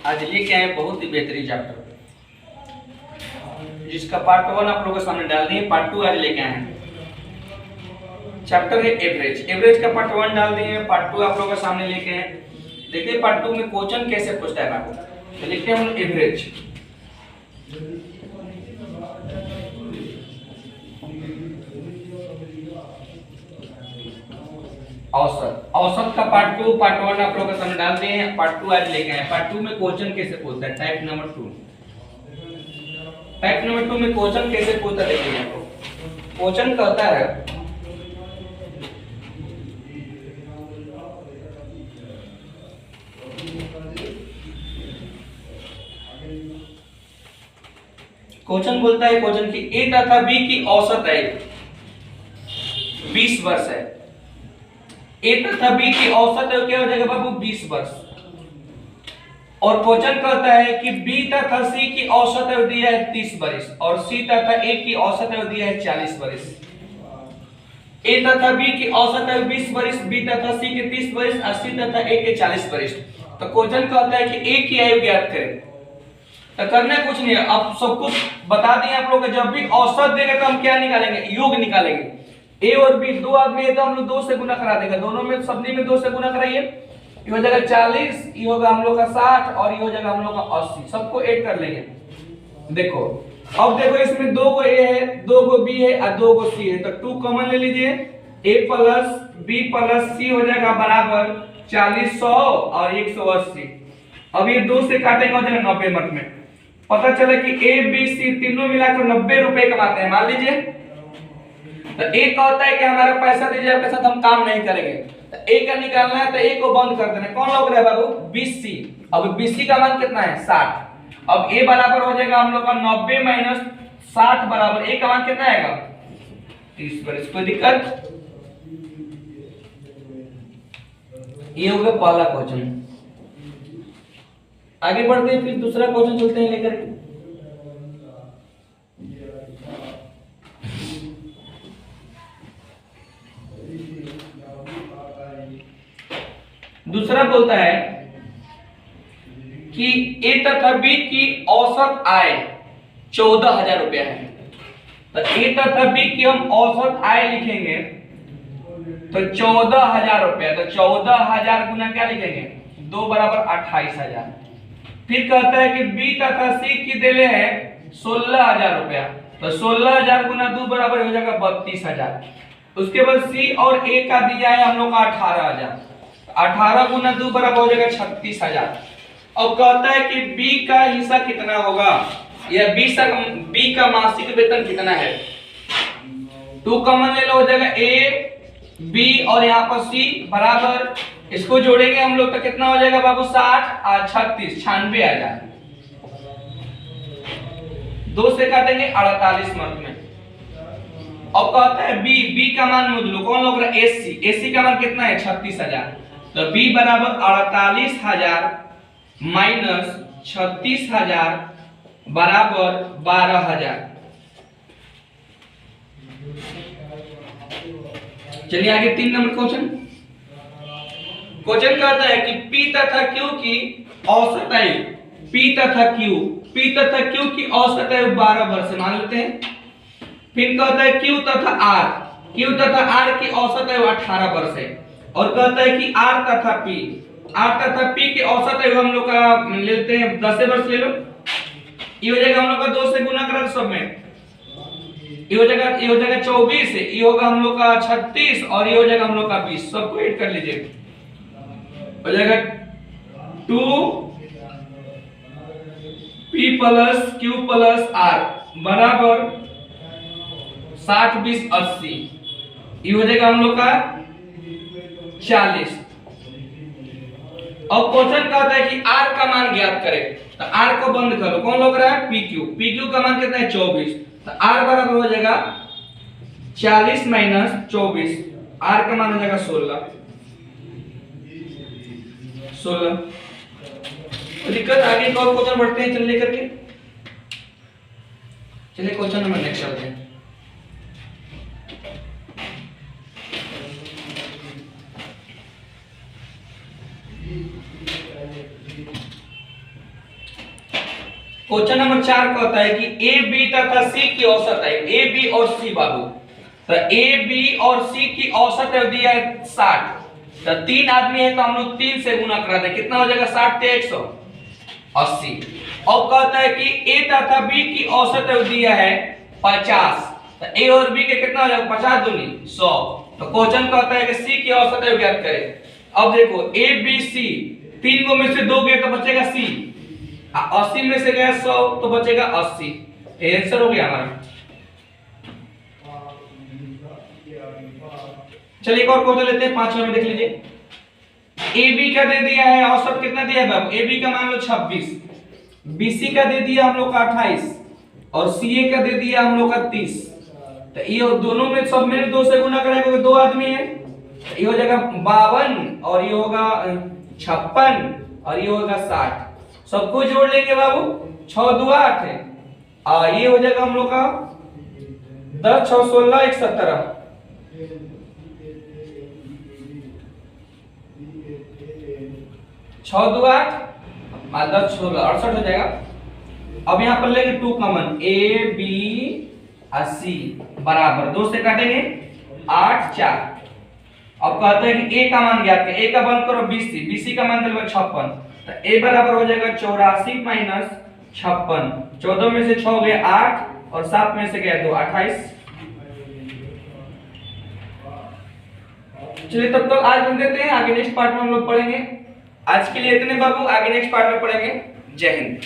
आज लेके आए बहुत ही बेहतरीन चैप्टर, जिसका पार्ट 1 आप लोगों के सामने डाल दिए, पार्ट 2 आज लेके आए हैं। चैप्टर है एवरेज। एवरेज का पार्ट 1 डाल दिए, पार्ट 2 आप लोगों के सामने लेके आए। देखिए पार्ट 2 में क्वेश्चन कैसे पूछता है आपको। तो लिखते हैं हम एवरेज। औसत। औसत का पार्ट 2 पार्ट 1 आप लोगों के सामने डाल दिए हैं, पार्ट 2 आज लेके आए। पार्ट 2 में क्वेश्चन कैसे पूछता है, टाइप नंबर 2। टाइप नंबर 2 में क्वेश्चन कैसे पूछता है, देखिए आपको क्वेश्चन कहता है क्वेश्चन बोलता है क्वेश्चन की ए तथा बी की औसत है 20 वर्ष है। ए तथा बी की औसत है क्या हो जाएगा बाबू 20 वर्ष। और क्वेश्चन कहता है कि बी तथा सी की औसत अवधि है 30 वर्ष और सी तथा ए की औसत अवधि है 40 वर्ष। ए तथा बी की औसत है 20 वर्ष, बी तथा सी के 30 वर्ष और सी तथा ए के 40 वर्ष। तो क्वेश्चन कहता है कि ए की आयु ज्ञात करें। तो करना कुछ नहीं है, अब सब कुछ बता दिए आप लोग। जब भी औसत देगा तो हम क्या निकालेंगे, योग निकालेंगे। ए और बी दो आदमी है तो हम लोग 2 से गुना करा देंगे, दोनों में सबनी में 2 से गुना कराइए। ये हो जाएगा 40, ये होगा हम लोग का 60 और ये हो जाएगा हम लोग का 80। सबको ऐड कर लेंगे। देखो अब देखो इसमें 2 को ए है, 2 को बी है और 2 को सी है, तो 2 कॉमन ले लीजिए। ए प्लस बी प्लस सी हो जाएगा बराबर 40, 100 और 180। अब ये 2 से काटेंगे हो जाएगा 90 मिनट में। पता चला कि ए बी सी तीनों मिलाकर 90 रुपए कमाते हैं, मान लीजिए। तो ए कहता है कि हमारा पैसा दीजिए, आपके साथ हम काम नहीं करेंगे। तो ए का निकालना है तो ए को बंद कर देना। कौन लोग रहे बाबू, बीसी। अब बीसी का मान कितना है 60। अब ए बराबर हो जाएगा हम लोग का 90 माइनस 60 बराबर ए का मान कितना आएगा 30 वर्ष। कोई दिक्कत। ये हो गया पहला क्वेश्चन। आगे बढ़ते हैं, फिर दूसरा क्वेश्चन चलते हैं लेकर। दूसरा बोलता है कि ए तथा बी की औसत आय 14,000 रुपया है। तो ए तथा बी की हम औसत आय लिखेंगे तो 14,000 रुपया। तो 14,000 गुना क्या लिखेंगे 2 बराबर 28,000। फिर कहता है कि बी तथा सी की देले है 16,000 रुपया। तो 16,000 गुना 2 बराबर हो जाएगा 32,000। उसके बाद सी और ए का दिया है हम लोग का 18,000। 18 गुना 2 बराबर हो जाएगा 36,000। अब कहता है कि बी का हिस्सा कितना होगा, या बी का मासिक वेतन कितना है। 2 कॉमन ले लो, हो जाएगा ए बी और यहाँ पर सी बराबर, इसको जोड़ेंगे हम लोग तो कितना हो जाएगा बाबू 60 और 36 96,000। 2 से काटेंगे 48 मिनट में। अब कहता है बी का मान मुझ लो, कौन लोग रहा एसी का मान कितना है 36,000। तो b बराबर 48,000 माइनस 36,000 बराबर 12,000। चलिए आगे 3 नंबर क्वेश्चन। क्वेश्चन कहता है कि P तथा Q की औसत आयु, P तथा Q की औसत आयु 12 वर्ष मान लेते हैं। फिर कहता है Q तथा R की औसत आयु 18 वर्ष है। और कहता है कि R तथा P की औसत आयु हम लोग का लेते हैं 10 वर्ष ले लो। ये हो जाएगा हम लोग का 2 से गुना करा सब में, ये हो जाएगा 24, ये होगा हम लोग का 36 और ये हो जाएगा हम लोग का 20। सबको ऐड कर लीजिए, हो जाएगा 2P plus Q plus R बराबर 60 20 80। ये हो जाएगा हम लोग का 40। अब क्वेश्चन कहता है कि R का मान ज्ञात करें। तो R को बंद करो, कौन लोग रहा है PQ का मान कितना है 24। तो R बराबर हो जाएगा 40 माइनस 24, R का मान हो जाएगा 16। तो दिक्कत आगे एक और क्वेश्चन बढ़ते हैं, चल लेकर के चलिए क्वेश्चन नंबर नेक्स्ट चलते हैं। क्वेश्चन नंबर 4 कहता है कि ए बी तथा सी की औसत है, ए बी और सी बाबू। तो ए बी और सी की औसत दिया है 60। तो 3 आदमी है तो हम लोग 3 से गुना करा दें, कितना हो जाएगा 60 से 180। और कहता है कि ए तथा बी की औसत दिया है 50। तो ए और बी के कितना हो जाएगा 50 दूनी 100। तो क्वेश्चन कहता है कि सी की औसत ज्ञात करें। अब देखो ए बी सी, 3 को में से 2 गए तो बचेगा सी, 80 में से गया 100 तो बचेगा 80। आंसर हो गया हमारा। चलिए एक और क्वेश्चन लेते हैं, 5वां में देख लीजिए। ए बी का दे दिया है औसत, कितना दिया है बाबू, ए बी का मान लो 26, बी सी का दे दिया हम लोग का 28 और सी ए का दे दिया हम लोग का 30। तो ये दोनों में सब में 2 से गुना करेंगे क्योंकि 2 आदमी है। ये हो जाएगा 52 और ये होगा 56 और ये होगा 60। सबको जोड़ लेंगे बाबू, 6 2 8 है और ये हो जाएगा हम लोग का 10 6 16 1 17। 6 2 8 10 16 68 हो जाएगा। अब यहाँ पर लेंगे 2 कॉमन, ए बी और सी बराबर 2 से काटेंगे 8 4। अब कहते हैं कि ए का मान ज्ञात करें, ए का मान करो 20, बीसी का मान दिलवा 56। तो ए बराबर हो जाएगा 84 माइनस 56। 14 में से 6 गए 8 और 7 में से गया 2 28। चलिए तब तक आज बन देते हैं, आगे नेक्स्ट पार्ट में हम लोग पढ़ेंगे। आज के लिए इतने बाबू, आगे नेक्स्ट पार्ट में पढ़ेंगे। जय हिंद।